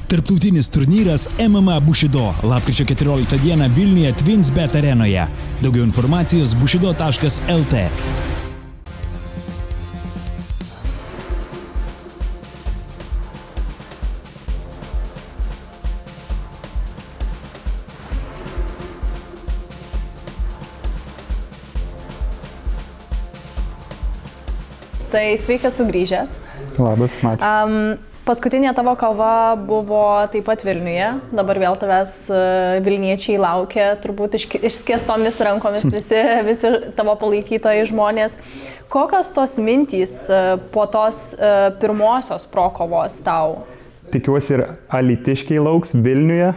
Tarptautinis turnyras MMA Bushido. Lapkričio 14 dieną Vilniuje TwinsBet arenoje. Daugiau informacijos bushido.lt. Tai sveikas sugrįžęs. Labas, ačiū. Paskutinė tavo kova buvo taip pat Vilniuje, dabar vėl tavęs vilniečiai laukia, turbūt išskėstomis rankomis visi tavo palaikytojai žmonės. Kokios tos mintys po tos pirmosios prokovos tau? Tikiuosi ir alytiškiai lauks Vilniuje.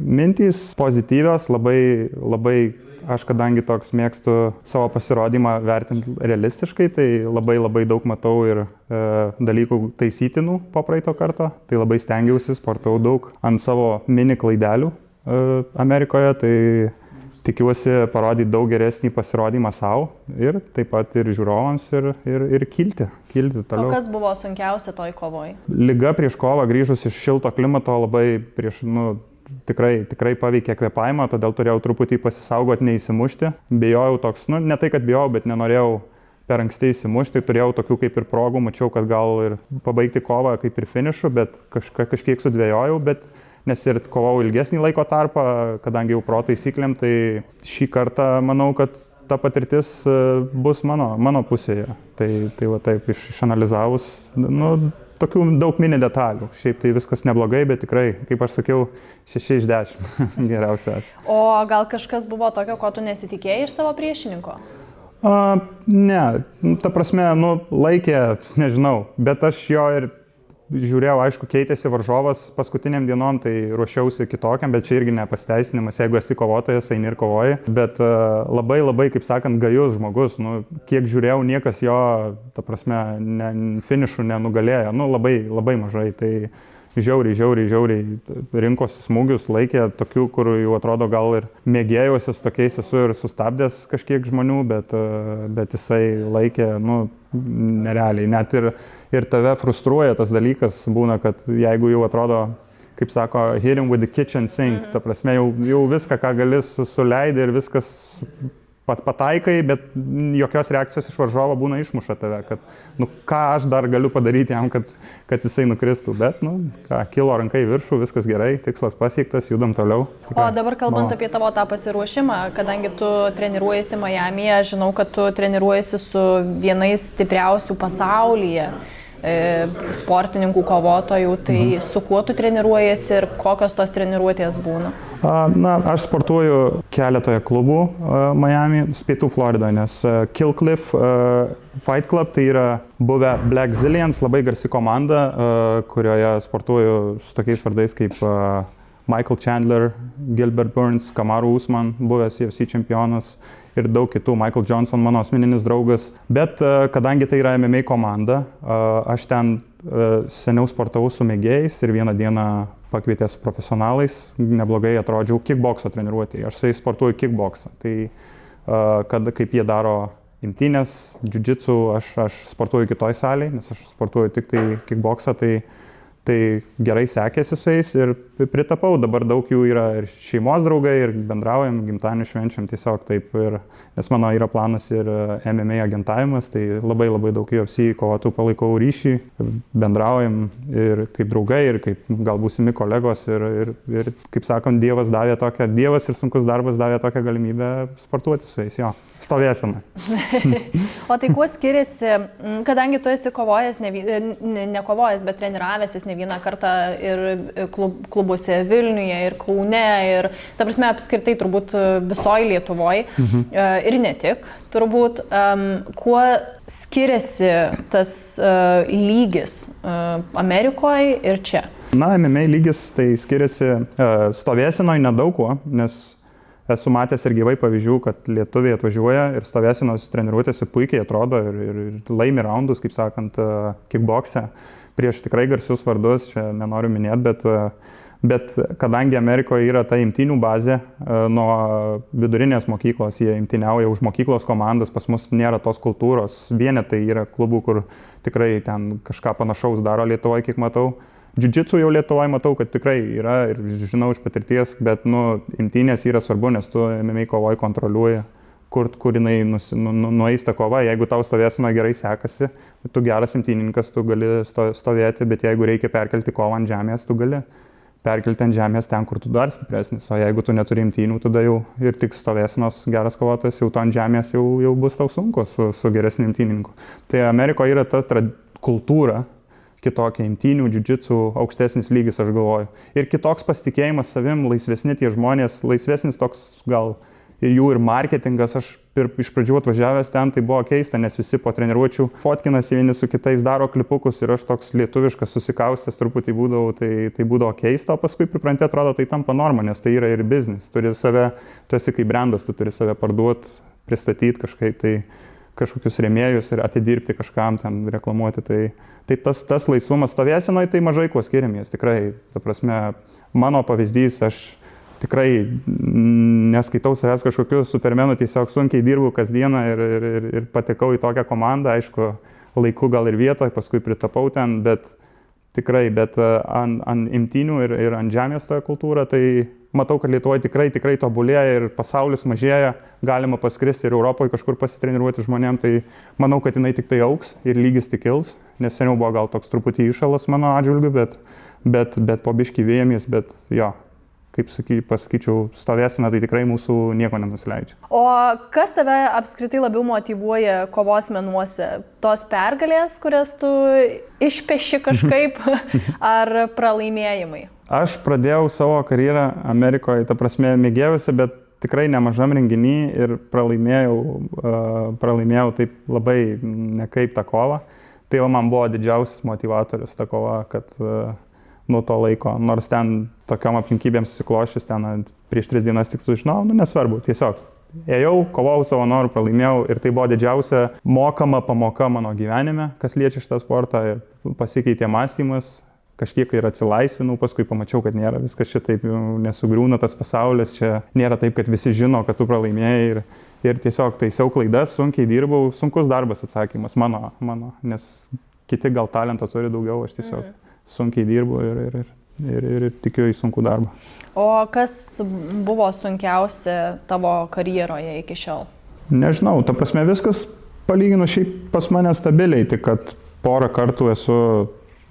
Mintys pozityvios, labai aš kadangi toks mėgstu savo pasirodymą vertinti realistiškai, tai labai daug matau ir dalykų taisytinų po praeito karto. Tai labai stengiausi, sportavau daug ant savo mini klaidelių Amerikoje, tai tikiuosi parodyti daug geresnį pasirodymą savo ir taip pat ir žiūrovams ir kilti toliau. O kas buvo sunkiausia toj kovoj? Liga prieš kovą grįžus iš šilto klimato labai tikrai paveikė kvėpavimą, todėl turėjau truputį pasisaugoti, neįsimušti. Bijojau toks, ne tai, kad bijojau, bet nenorėjau per anksti įsimušti. Turėjau tokių kaip ir progų, mačiau, kad gal ir pabaigti kovą kaip ir finišu, bet kažkiek sudvejojau, nes ir kovau ilgesnį laiko tarpą, kadangi jau pro taisyklėm, tai šį kartą manau, kad ta patirtis bus mano pusėje. Tai va taip išanalizavus, tokių daug mini detalių. Šiaip tai viskas neblogai, bet tikrai, kaip aš sakiau, 6 iš 10 geriausia. O gal kažkas buvo tokio, ko tu nesitikėjai iš savo priešininko? Ne, ta prasme, laikė, nežinau, bet aš jo ir žiūrėjau, aišku, keitėsi varžovas paskutiniam dienom, tai ruošiausi kitokiam, bet čia irgi nepasteisinimas, jeigu esi kovotojas, eini ir kovoji. Bet labai, kaip sakant, gajus žmogus, kiek žiūrėjau, niekas jo, ta prasme, finišų nenugalėjo, labai mažai. Tai žiauriai rinkosi smūgius, laikė tokių, kur jau atrodo gal ir mėgėjusios tokiais esu ir sustabdęs kažkiek žmonių, bet jisai laikė, nerealiai. Net ir tave frustruoja tas dalykas, būna, kad jeigu jau atrodo, kaip sako, hit him with the kitchen sink, ta prasme, jau viską, ką gali suleidai ir viskas pataikai, bet jokios reakcijos iš varžovo būna išmuša tave, kad, ką aš dar galiu padaryti jam, kad jisai nukristų, bet, kilo ranka į viršų, viskas gerai, tikslas pasiektas, judam toliau. O dabar kalbant apie tavo tą pasiruošimą, kadangi tu treniruojasi Miamyje, žinau, kad tu treniruojasi su vienais stipriausių pasaulyje sportininkų kovotojų, tai su kuo tu treniruojasi ir kokios tos treniruotės būna? Aš sportuoju keletoje klubų Miami, Pietų Floridoje, nes Kill Cliff Fight Club tai yra buvę Black Zillions, labai garsi komanda, kurioje sportuoju su tokiais vardais kaip Michael Chandler, Gilbert Burns, Kamaru Usman, buvęs UFC čempionas ir daug kitų, Michael Johnson, mano asmeninis draugas. Bet kadangi tai yra MMA komanda, aš ten seniau sportavau su mėgėjais ir vieną dieną pakvietė su profesionalais, neblogai atrodžiau kickbokso treniruotėje. Aš su jais sportuoju kickboksą. Tai kaip jie daro imtynės, jiu-jitsu, aš sportuoju kitoj salėje, nes aš sportuoju tik tai kickboksą, tai gerai sekėsi su jais ir pritapau. Dabar daug jų yra ir šeimos draugai, ir bendraujam, gimtadienių švenčiam tiesiog taip. Nes mano yra planas ir MMA agentavimas, tai labai daug UFC kovotų palaikau ryšį, bendraujam ir kaip draugai, ir kaip gal būsimi kolegos. Ir kaip sakant, Dievas ir sunkus darbas davė tokią galimybę sportuoti su jais, jo. Stovėsena. O tai kuo skiriasi, kadangi tu esi kovojęs, ne kovojęs, bet treniravęsis ne vieną kartą ir klubuose Vilniuje, ir Kaune, ir, ta prasme, apskritai turbūt visoje Lietuvoje, ir ne tik, turbūt, kuo skiriasi tas lygis Amerikoje ir čia? MMA lygis tai skiriasi stovėsenoje nedaug kuo, nes esu matęs ir gyvai pavyzdžių, kad lietuviai atvažiuoja ir stovėsenos treniruotėse puikiai atrodo ir laimi raundus, kaip sakant, kickbokse prieš tikrai garsius vardus, čia nenoriu minėti, bet kadangi Amerikoje yra ta imtynių bazė nuo vidurinės mokyklos, jie imtyniauja už mokyklos komandas, pas mus nėra tos kultūros, vienetai yra klubų, kur tikrai ten kažką panašaus daro Lietuvoje, kiek matau. Jiu-jitsu jau Lietuvoje matau, kad tikrai yra ir žinau iš patirties, bet imtynės yra svarbu, nes tu MMA kovoje kontroliuoji, kur jinai nueis ta kova. Jeigu tau stovėsena gerai sekasi, tu geras imtynininkas, tu gali stovėti, bet jeigu reikia perkelti kovą ant žemės, tu gali perkelti ant žemės ten, kur tu dar stipresnis. O jeigu tu neturi imtynių, tada jau ir tik stovėsenos geras kovotojas, jau to ant žemės jau bus tau sunku su geresniu imtynininku. Tai Amerikoje yra ta kultūra, kitokia imtynių, jiu-jitsu, aukštesnis lygis, aš galvoju. Ir kitoks pasitikėjimas savim, laisvesni tie žmonės, laisvesnis toks gal ir jų ir marketingas. Aš iš pradžių atvažiavęs ten, tai buvo keista, nes visi po treniruočių fotkinasi vieni su kitais, daro klipukus ir aš toks lietuviškas susikaustęs truputį būdavau, tai būdavo keista, o paskui priprantė, atrodo, tai tampa norma, nes tai yra ir biznis. Tu esi kaip brandas, tu turi save parduoti, pristatyti kažkaip tai kažkokius rėmėjus ir atidirbti kažkam ten reklamuoti. Tai tas laisvumas stovėsenoje, tai mažai kuo skiriamės. Tikrai, ta prasme, mano pavyzdys, aš tikrai neskaitau savęs kažkokiu supermenu, tiesiog sunkiai dirbu kasdieną ir patekau į tokią komandą, aišku, laiku gal ir vietoje, paskui pritapau ten, bet ant imtynių ir ant žemės toje kultūra, tai matau, kad Lietuvoje tikrai tobulėja ir pasaulis mažėja, galima paskristi ir Europoje kažkur pasitreniruoti žmonėm, tai manau, kad jinai tik tai augs ir lygis tik kils, nes seniau buvo gal toks truputį įšalas mano atžvilgiu, bet po biškį vėjamės, bet jo. Kaip pasakyčiau, stovėsena tai tikrai mūsų nieko nenusileidžia. O kas tave apskritai labiau motyvuoja kovos menuose? Tos pergalės, kurias tu išpeši kažkaip, ar pralaimėjimai? Aš pradėjau savo karjerą Amerikoje, ta prasme, mėgėjusi, bet tikrai nemažam renginį ir pralaimėjau taip labai nekaip tą kovą. Tai man buvo didžiausias motivatorius ta kova, kad nuo to laiko, nors ten tokiom aplinkybėm susikloščius, ten prieš 3 dienas tik sužinojau, nesvarbu, tiesiog ėjau, kovojau savo norų, pralaimėjau ir tai buvo didžiausia mokama pamoka mano gyvenime, kas liečia šitą sportą, ir pasikeitė mąstymas, kažkiek ir atsilaisvinau, paskui pamačiau, kad nėra viskas šitaip, nesugriūna tas pasaulis, čia nėra taip, kad visi žino, kad tu pralaimėjai ir tiesiog taisiau klaidas, sunkiai dirbau, sunkus darbas atsakymas mano, nes kiti gal talento turi daugiau, aš tiesiog sunkiai dirbu ir tikiu į sunkų darbą. O kas buvo sunkiausia tavo karjeroje iki šiol? Nežinau, ta prasme viskas palyginu šiaip pas mane stabiliai, tik kad porą kartų esu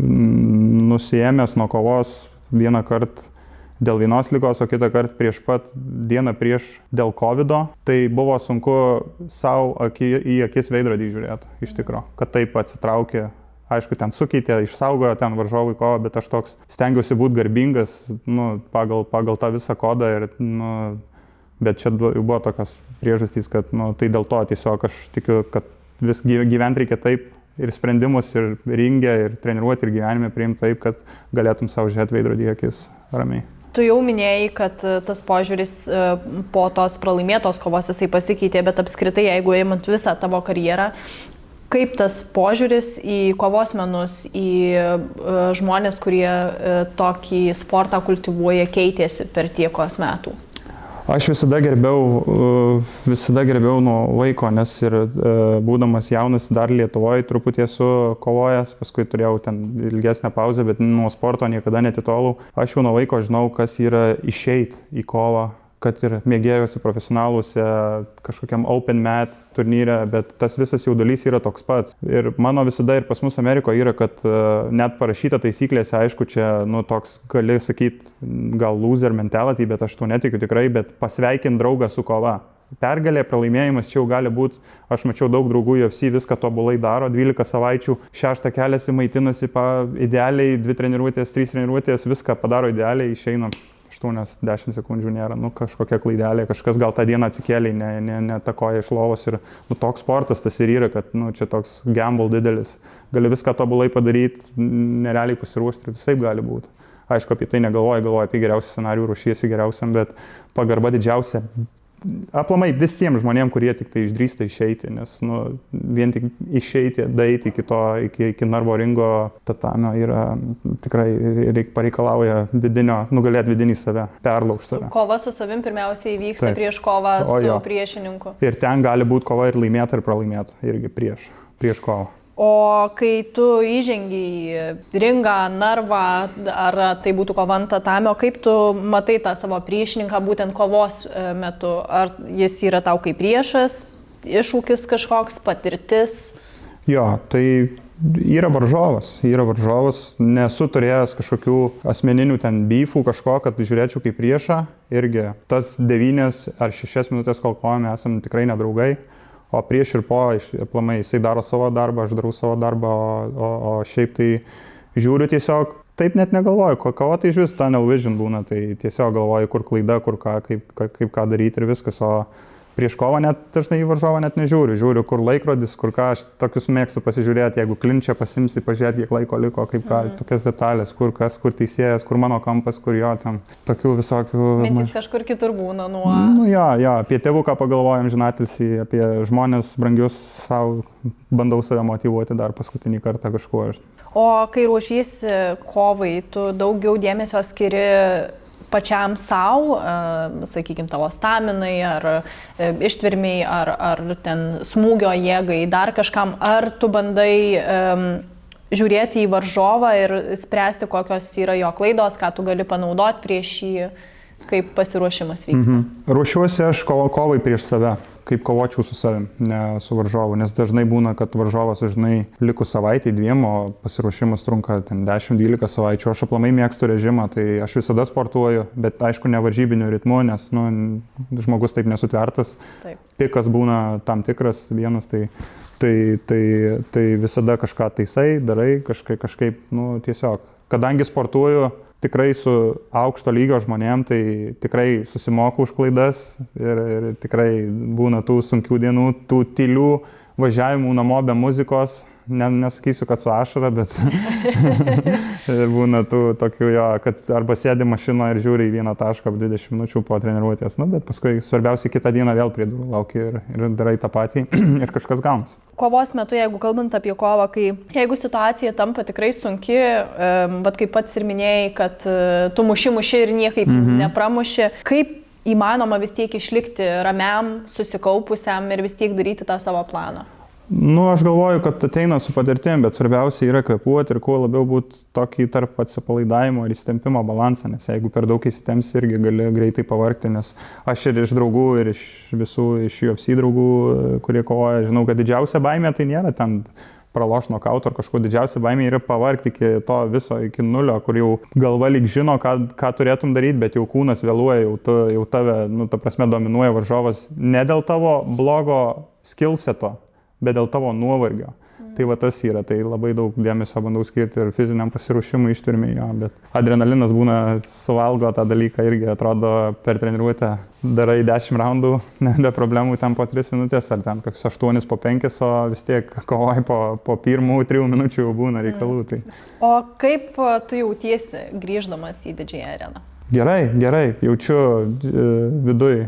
nusiėmęs nuo kovos, vieną kartą dėl vienos ligos, o kitą kartą dieną prieš dėl COVID-o. Tai buvo sunku savo į akis veidrodį žiūrėti, iš tikro, kad taip atsitraukė. Aišku, ten sukeitė, išsaugojo ten varžovų kovą, bet aš toks stengiausi būti garbingas pagal tą visą kodą. Bet čia buvo tokios priežastys, kad tai dėl to tiesiog aš tikiu, kad vis gyventi reikia taip ir sprendimus, ir ringę, ir treniruoti, ir gyvenime priimti taip, kad galėtum savo žiūrėti veidrodį į akis ramiai. Tu jau minėjai, kad tas požiūris po tos pralaimėtos kovos jisai pasikeitė, bet apskritai, jeigu įimant visą tavo karjerą, kaip tas požiūris į kovos menus, į žmonės, kurie tokį sportą kultivuoja, keitėsi per tiekos metų? Aš visada gerbiau nuo vaiko, nes ir būdamas jaunas dar Lietuvoje truputį esu kovojęs, paskui turėjau ten ilgesnę pauzę, bet nuo sporto niekada netitolau. Aš jau nuo vaiko žinau, kas yra išeit į kovą, kad ir mėgėjusi profesionaluose kažkokiam open mat turnyre, bet tas visas jaudulys yra toks pats. Ir mano visada ir pas mus Amerikoje yra, kad net parašyta taisyklėse, aišku, čia, toks, gali sakyti, gal loser mentality, bet aš to netikiu tikrai, bet pasveikint draugą su kova. Pergalė, pralaimėjimas čia jau gali būti, aš mačiau daug draugų UFC viską tobulai daro, 12 savaičių, 6 keliasi, maitinasi idealiai, 2 treniruotės, 3 treniruotės, viską padaro idealiai, išeina 8-10 sekundžių nėra, kažkokia klaidelė, kažkas gal tą dieną atsikėlė, netakoja iš lovos ir toks sportas tas ir yra, kad čia toks gamble didelis, gali viską tobulai padaryti, nerealiai pasiruošti ir visaip gali būti. Aišku, apie tai galvoju apie geriausią scenarijų, ruošiesi geriausiam, bet pagarba didžiausia aplamai visiems žmonėms, kurie tik tai išdrįsta išeiti, nes vien tik išeiti, daeiti iki narvo ringo tatamio yra tikrai pareikalauja nugalėti vidinį save, perlaužti save. Kova su savim pirmiausiai vyksta prieš kovą su priešininku. Ir ten gali būti kova ir laimėta, ir pralaimėta, irgi prieš kovą. O kai tu įžengi į ringą, narvą, ar tai būtų kova ant tatamio, kaip tu matai tą savo priešininką būtent kovos metu? Ar jis yra tau kaip priešas, iššūkis kažkoks, patirtis? Jo, tai yra varžovas, nesu turėjęs kažkokių asmeninių ten beefų kažko, kad žiūrėčiau kaip priešą, irgi tas 9 ar 6 minutės, kol kovojame, esam tikrai nedraugai. O prieš ir po, aplamai, jisai daro savo darbą, aš darau savo darbą, o šiaip tai žiūriu tiesiog, taip net negalvoju, kova tai iš vis tunnel vision būna, tai tiesiog galvoju, kur klaida, kur ką, kaip ką daryti ir viskas, o prieš kovą net dažnai į varžovą net nežiūriu, kur laikrodis, kur ką, aš tokius mėgstu pasižiūrėti, jeigu klinčia pasimsi, pažiūrėti, kiek laiko liko, kaip ką, tokias detalės, kur kas, kur teisėjas, kur mano kampas, kur jo ten, tokių visokių... Mintis kažkur kitur būna nuo... Nu jo, apie tėvuką pagalvojam, žinatilsį, apie žmonės brangius savo, bandau save motyvuoti dar paskutinį kartą kažkuo. O kai ruošiesi kovai, tu daugiau dėmesio skiri pačiam savo, sakykime, tavo staminai, ar ištvermiai, ar ten smūgio jėgai, dar kažkam, ar tu bandai žiūrėti į varžovą ir spręsti, kokios yra jo klaidos, ką tu gali panaudoti prieš jį, kaip pasiruošimas vyksta? Ruošiuosi aš kovai prieš save, kaip kovočiau su savim, ne su varžovu, nes dažnai būna, kad varžovas žinai likus savaitį 2, o pasiruošimas trunka 10-12 savaičių. Aš aplamai mėgstu režimą, tai aš visada sportuoju, bet aišku ne varžybiniu ritmu, nes žmogus taip nesutvertas. Taip. Pikas būna tam tikras vienas, tai visada kažką taisai, darai, kažkaip, tiesiog. Kadangi sportuoju tikrai su aukšto lygio žmonėm, tai tikrai susimoku už klaidas ir tikrai būna tų sunkių dienų, tų tylių važiavimų namo be muzikos, nesakysiu, kad su ašara, bet būna tų tokių jo, kad arba sėdi mašinoje ir žiūri į vieną tašką 20 minučių po treniruotės, bet paskui svarbiausiai kitą dieną vėl prie durų lauki ir darai tą patį ir kažkas gaunasi. Kovos metu, jeigu kalbant apie kovą, jeigu situacija tampa tikrai sunki, kaip pats ir minėjai, kad tu muši ir niekaip nepramuši, kaip įmanoma vis tiek išlikti ramiam, susikaupusiam ir vis tiek daryti tą savo planą? Aš galvoju, kad ateina su patirtim, bet svarbiausia yra kvėpuoti ir kuo labiau būti tokį tarp atsipalaidavimo ir įsitempimo balansą, nes jeigu per daug įsitempsi irgi gali greitai pavargti, nes aš ir iš draugų, ir iš UFC draugų, kurie kovoja, žinau, kad didžiausia baimė tai nėra ten praloš nokauto ar kažko, didžiausia baimė yra pavargti iki to viso, iki nulio, kur jau galva lyg žino, ką turėtum daryti, bet jau kūnas vėluoja, jau tave, ta prasme, dominuoja varžovas ne dėl tavo blogo skillseto, bet dėl tavo nuovargio. Tai tas yra, tai labai daug dėmesio bandau skirti ir fiziniam pasiruošimui, ištvermei, bet adrenalinas būna, suvalgo tą dalyką irgi, atrodo, per treniruotę darai 10 raundų, be problemų ten po 3 minutės, ar ten koks 8 po 5, o vis tiek kovai po 1-3 minučių jau būna reikalų. Tai. O kaip tu jautiesi grįždamas į didžiąją areną? Gerai, jaučiu viduj,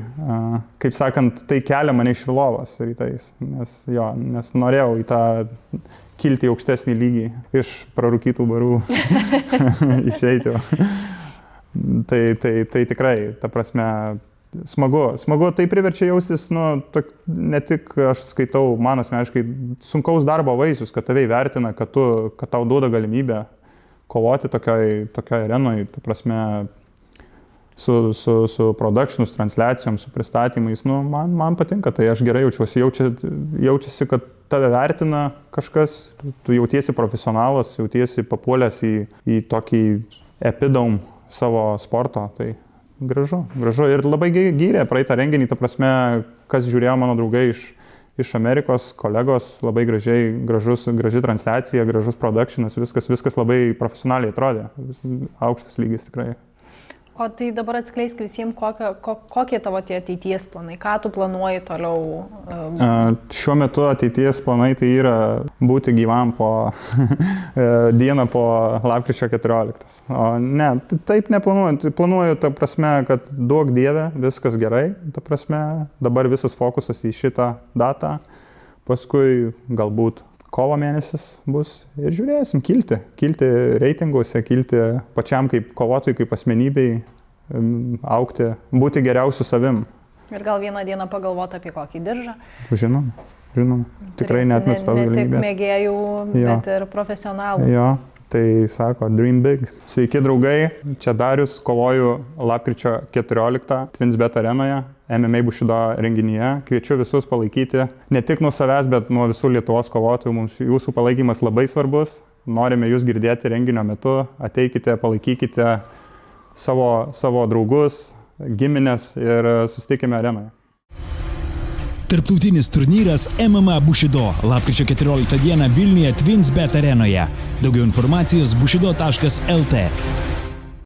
kaip sakant, tai kelia mane iš lovos rytais, nes norėjau į tą kilti aukštesnį lygį, iš prarūkytų barų išeiti. Tai tikrai, ta prasme, smagu, tai priverčia jaustis, ne tik aš skaitau, man asmeniškai, sunkaus darbo vaisius, kad tave įvertina, kad tau duoda galimybę kovoti tokioj arenoj, ta prasme, su productionus, transliacijom, su pristatymais, man patinka, tai aš gerai jaučiasi, kad tave vertina kažkas, tu jautiesi profesionalas, jautiesi papuolęs į tokį epidom savo sporto, tai gražu. Ir labai gyrė praeitą renginį, ta prasme, kas žiūrėjo mano draugai iš Amerikos, kolegos, labai graži transliacija, gražus productionas, viskas labai profesionaliai atrodė, aukštas lygis tikrai. O tai dabar atskleisk visiems, kokie tavo tie ateities planai, ką tu planuoji toliau? Šiuo metu ateities planai tai yra būti gyvam dieną po lapkričio 14. O ne, taip neplanuoju. Planuoju, ta prasme, kad duok Dieve, viskas gerai, ta prasme, dabar visas fokusas į šitą datą, paskui galbūt kovo mėnesis bus ir žiūrėsim, kilti reitinguose, kilti pačiam kaip kovotojui, kaip asmenybei, augti, būti geriausiu savim. Ir gal vieną dieną pagalvoti apie kokį diržą? Žinoma. žinoma. Tikrai neatmetu tos Ne tik galimybės. mėgėjų, Jo. bet ir profesionalų. Jo, tai sako, dream big. Sveiki draugai, čia Darius, kovoju lapkričio 14 TwinsBet arenoje, MMA Bushido renginyje. Kviečiu visus palaikyti ne tik nuo savęs, bet nuo visų Lietuvos kovotojų. Mums jūsų palaikymas labai svarbus. Norime jūs girdėti renginio metu. Ateikite, palaikykite savo draugus, giminės ir susitikime arenoje. Tarptautinis turnyras MMA Bushido lapkričio 14 dieną Vilniuje TwinsBet arenoje. Daugiau informacijos bushido.lt.